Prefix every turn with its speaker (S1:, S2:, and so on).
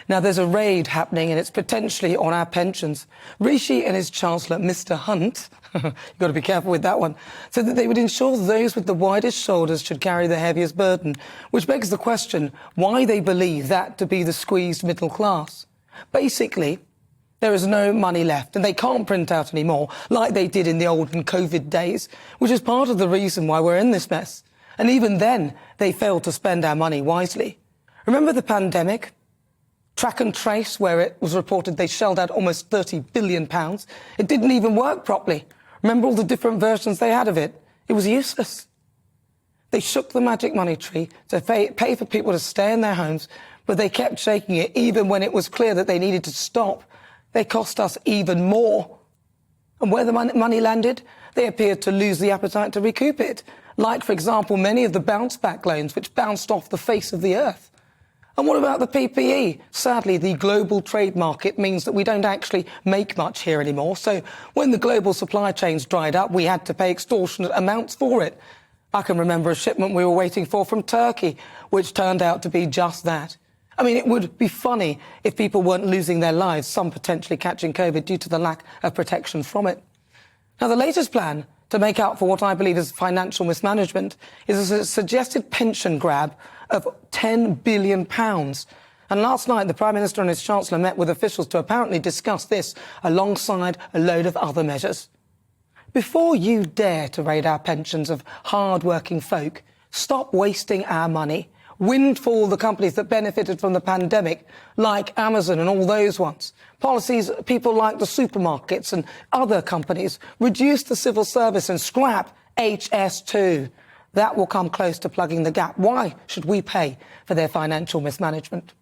S1: Now, there's a raid happening, and it's potentially on our pensions. Rishi and his Chancellor, Mr. Hunt, you've got to be careful with that one, said that they would ensure those with the widest shoulders should carry the heaviest burden, which begs the question why they believe that to be the squeezed middle class. Basically, there is no money left, and they can't print out anymore like they did in the olden COVID days, which is part of the reason why we're in this mess. And even then, they failed to spend our money wisely. Remember the pandemic? Track and trace, where it was reported they shelled out almost £30 billion. It didn't even work properly. Remember all the different versions they had of it? It was useless. They shook the magic money tree to pay for people to stay in their homes, but they kept shaking it even when it was clear that they needed to stop. They cost us even more. And where the money landed, they appeared to lose the appetite to recoup it. Like, for example, many of the bounce-back loans which bounced off the face of the earth. And what about the PPE? Sadly, the global trade market means that we don't actually make much here anymore. So when the global supply chains dried up, we had to pay extortionate amounts for it. I can remember a shipment we were waiting for from Turkey, which turned out to be just that. I mean, it would be funny if people weren't losing their lives, some potentially catching COVID due to the lack of protection from it. Now, the latest plan to make up for what I believe is financial mismanagement is a suggested pension grab of £10 billion. And last night, the Prime Minister and his Chancellor met with officials to apparently discuss this alongside a load of other measures. Before you dare to raid our pensions of hard-working folk, stop wasting our money. Windfall the companies that benefited from the pandemic, like Amazon and all those ones. Policies people like the supermarkets and other companies. Reduce the civil service and scrap HS2. That will come close to plugging the gap. Why should we pay for their financial mismanagement?